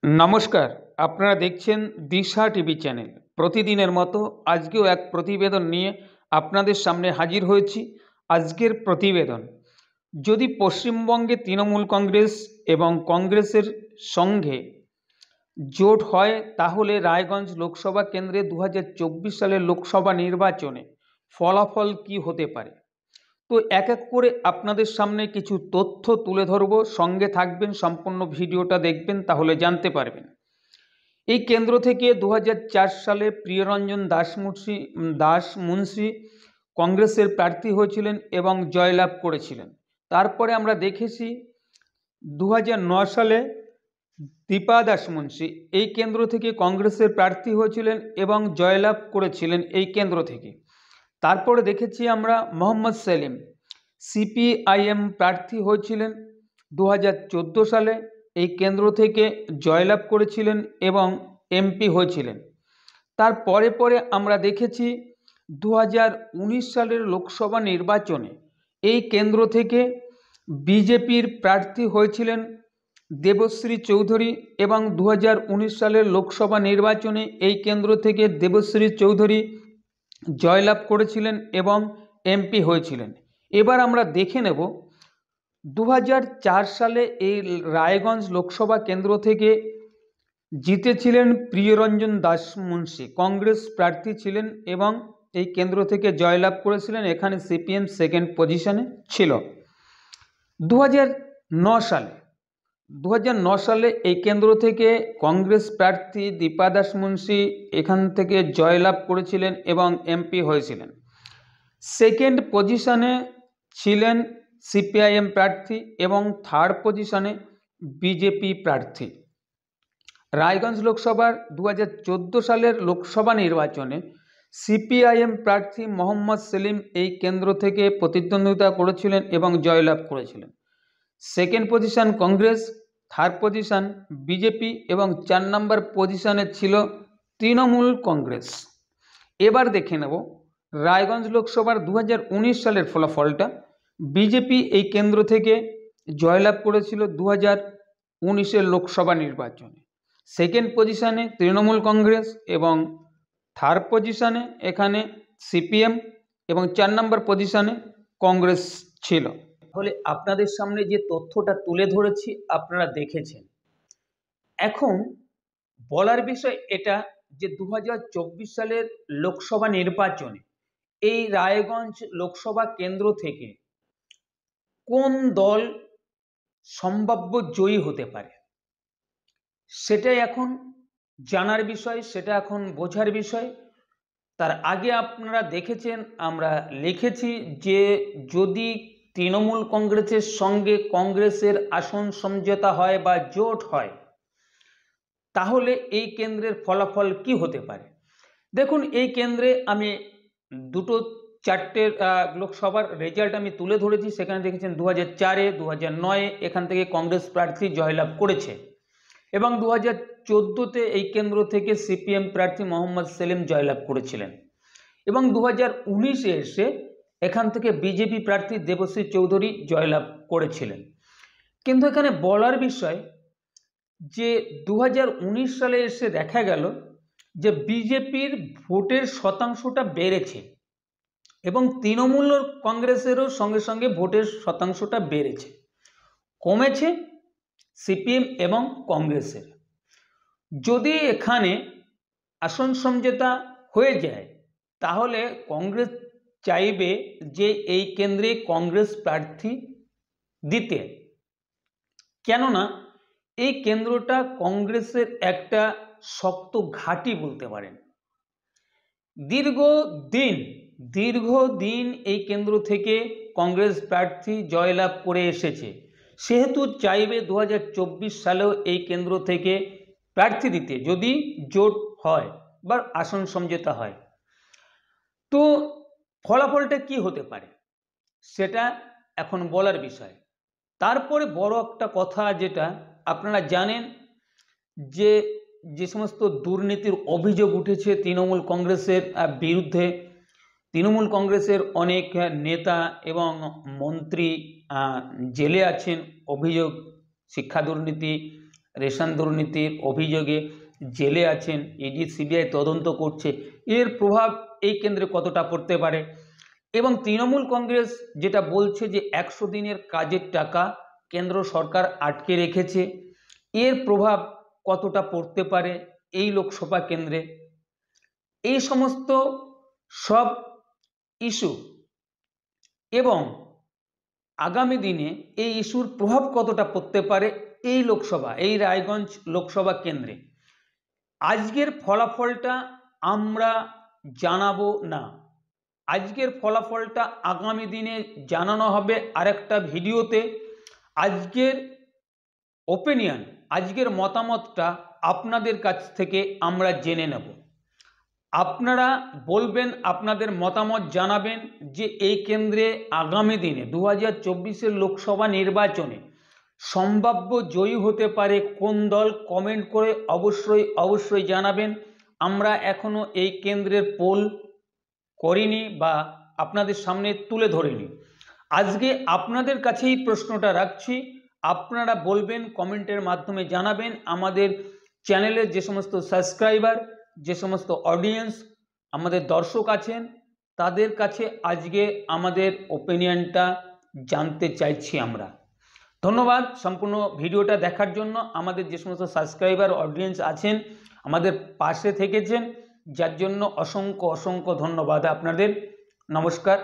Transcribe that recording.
নমস্কার, আপনারা দেখছেন দিশা টিভি চ্যানেল। প্রতিদিনের মতো আজকেও এক প্রতিবেদন নিয়ে আপনাদের সামনে হাজির হয়েছি। আজকের প্রতিবেদন, যদি পশ্চিমবঙ্গে তৃণমূল কংগ্রেস এবং কংগ্রেসের সঙ্গে জোট হয় তাহলে রায়গঞ্জ লোকসভা কেন্দ্রে 2024 সালের লোকসভা নির্বাচনে ফলাফল কি হতে পারে। তো এক এক করে আপনাদের সামনে কিছু তথ্য তুলে ধরব, সঙ্গে থাকবেন, সম্পূর্ণ ভিডিওটা দেখবেন, তাহলে জানতে পারবেন। এই কেন্দ্র থেকে 2004 সালে প্রিয়রঞ্জন দাস মুন্সি কংগ্রেসের প্রার্থী হয়েছিলেন এবং জয়লাভ করেছিলেন। তারপরে আমরা দেখেছি 2009 সালে দীপা দাস মুন্সি এই কেন্দ্র থেকে কংগ্রেসের প্রার্থী হয়েছিলেন এবং জয়লাভ করেছিলেন এই কেন্দ্র থেকে। তারপরে দেখেছি আমরা মোহাম্মদ সেলিম সিপিআইএম প্রার্থী হয়েছিলেন 2014 সালে, এই কেন্দ্র থেকে জয়লাভ করেছিলেন এবং এমপি হয়েছিলেন। তারপরে পরে আমরা দেখেছি 2019 সালের লোকসভা নির্বাচনে এই কেন্দ্র থেকে বিজেপির প্রার্থী হয়েছিলেন দেবশ্রী চৌধুরী এবং 2019 সালের লোকসভা নির্বাচনে এই কেন্দ্র থেকে দেবশ্রী চৌধুরী জয়লাভ করেছিলেন এবং এমপি হয়েছিলেন। এবার আমরা দেখে নেব 2004 সালে এই রায়গঞ্জ লোকসভা কেন্দ্র থেকে জিতেছিলেন প্রিয়রঞ্জন দাস মুন্সি, কংগ্রেস প্রার্থী ছিলেন এবং এই কেন্দ্র থেকে জয়লাভ করেছিলেন। এখানে সিপিএম সেকেন্ড পজিশনে ছিল। 2009 সালে এই কেন্দ্র থেকে কংগ্রেস প্রার্থী দীপা দাস মুন্সি এখান থেকে জয়লাভ করেছিলেন এবং এমপি হয়েছিলেন। সেকেন্ড পজিশনে ছিলেন সিপিআইএম প্রার্থী এবং থার্ড পজিশনে বিজেপি প্রার্থী। রায়গঞ্জ লোকসভার 2014 সালের লোকসভা নির্বাচনে সিপিআইএম প্রার্থী মোহাম্মদ সেলিম এই কেন্দ্র থেকে প্রতিদ্বন্দ্বিতা করেছিলেন এবং জয়লাভ করেছিলেন। Second position Congress, third position BJP এবং 4 নম্বর পজিশনে ছিল তৃণমূল কংগ্রেস। এবার দেখে নেব রায়গঞ্জ লোকসভার 2019 সালের ফলাফলটা। বিজেপি এই কেন্দ্র থেকে জয়লাভ করেছিল 2019-এর লোকসভা নির্বাচনে। সেকেন্ড পজিশনে তৃণমূল কংগ্রেস এবং থার্ড পজিশনে এখানে সিপিএম এবং 4 নম্বর পজিশনে কংগ্রেস ছিল। তাহলে আপনাদের সামনে যে তথ্যটা তুলে ধরেছি আপনারা দেখেছেন। এখন বলার বিষয় এটা যে 2024 সালের লোকসভা নির্বাচনে এই রায়গঞ্জ লোকসভা কেন্দ্র থেকে কোন দল সম্ভাব্য জয়ী হতে পারে, সেটাই এখন জানার বিষয়, সেটা এখন বোঝার বিষয়। তার আগে আপনারা দেখেছেন আমরা লিখেছি যে যদি তৃণমূল কংগ্রেসের সঙ্গে কংগ্রেসের আসন সমঝোতা হয় বা জোট হয় তাহলে এই কেন্দ্রের ফলাফল কি হতে পারে। দেখুন, এই কেন্দ্রে আমি দুটো চারটে লোকসভার রেজাল্ট আমি তুলে ধরেছি। সেখানে দেখেছেন 2004-এ 2009-এ এখান থেকে কংগ্রেস প্রার্থী জয়লাভ করেছে এবং 2014-তে এই কেন্দ্র থেকে সিপিএম প্রার্থী মোহাম্মদ সেলিম জয়লাভ করেছিলেন এবং 2019-এ এসে এখান থেকে বিজেপি প্রার্থী দেবশ্রী চৌধুরী জয়লাভ করেছিলেন। কিন্তু এখানে বলার বিষয় যে 2019 সালে এসে দেখা গেল যে বিজেপির ভোটের শতাংশটা বেড়েছে এবং তৃণমূল কংগ্রেসেরও সঙ্গে সঙ্গে ভোটের শতাংশটা বেড়েছে, কমেছে সিপিএম এবং কংগ্রেসের। যদি এখানে আসন সমঝোতা হয়ে যায় তাহলে কংগ্রেস চাইবে যে এই কেন্দ্রে কংগ্রেস প্রার্থী দিতে, কেননা এই কেন্দ্রটা কংগ্রেসের একটা শক্ত ঘাঁটি বলতে পারেন। দীর্ঘদিন এই কেন্দ্র থেকে কংগ্রেস প্রার্থী জয়লাভ করে এসেছে, সেহেতু চাইবে 2024 সালেও এই কেন্দ্র থেকে প্রার্থী দিতে যদি জোট হয় বা আসন সমঝোতা হয়। তো ফলাফলটা কি হতে পারে সেটা এখন বলার বিষয়। তারপরে বড় একটা কথা যেটা আপনারা জানেন যে সমস্ত দুর্নীতির অভিযোগ উঠেছে তৃণমূল কংগ্রেসের বিরুদ্ধে। তৃণমূল কংগ্রেসের অনেক নেতা এবং মন্ত্রী জেলে আছেন, অভিযোগ শিক্ষা দুর্নীতি, রেশন দুর্নীতির অভিযোগে জেলে আছেন, ইডি সিবিআই তদন্ত করছে, এর প্রভাব এই কেন্দ্রে কতটা পড়তে পারে। এবং তৃণমূল কংগ্রেস যেটা বলছে যে 100 দিনের কাজের টাকা কেন্দ্র সরকার আটকে রেখেছে, এর প্রভাব কতটা পড়তে পারে এই লোকসভা কেন্দ্রে। এই সমস্ত সব ইস্যু এবং আগামী দিনে এই ইস্যুর প্রভাব কতটা পড়তে পারে এই রায়গঞ্জ লোকসভা কেন্দ্রে, আজকের ফলাফলটা আমরা জানাবো না। আজকের ফলাফলটা আগামী দিনে জানানো হবে আরেকটা ভিডিওতে। আজকের ওপিনিয়ন, আজকের মতামতটা আপনাদের কাছ থেকে আমরা জেনে নেব। আপনারা বলবেন, আপনাদের মতামত জানাবেন যে এই কেন্দ্রে আগামী দিনে 2024-এর লোকসভা নির্বাচনে সম্ভাব্য জয়ী হতে পারে কোন দল, কমেন্ট করে অবশ্যই জানাবেন। আমরা এখনো এই কেন্দ্রের পোল করিনি বা আপনাদের সামনে তুলে ধরিনি। আজকে আপনাদের কাছেই প্রশ্নটা রাখছি, আপনারা বলবেন, কমেন্টের মাধ্যমে জানাবেন। আমাদের চ্যানেলের যে সমস্ত সাবস্ক্রাইবার, যে সমস্ত অডিয়েন্স, আমাদের দর্শক আছেন, তাদের কাছে আজকে আমাদের ওপিনিয়নটা জানতে চাইছি আমরা। ধন্যবাদ সম্পূর্ণ ভিডিওটা দেখার জন্য। আমাদের যে সমস্ত সাবস্ক্রাইবার অডিয়েন্স আছেন, আমাদের পাশে থেকেছেন, যার জন্য অসংখ্য ধন্যবাদ আপনাদের। নমস্কার।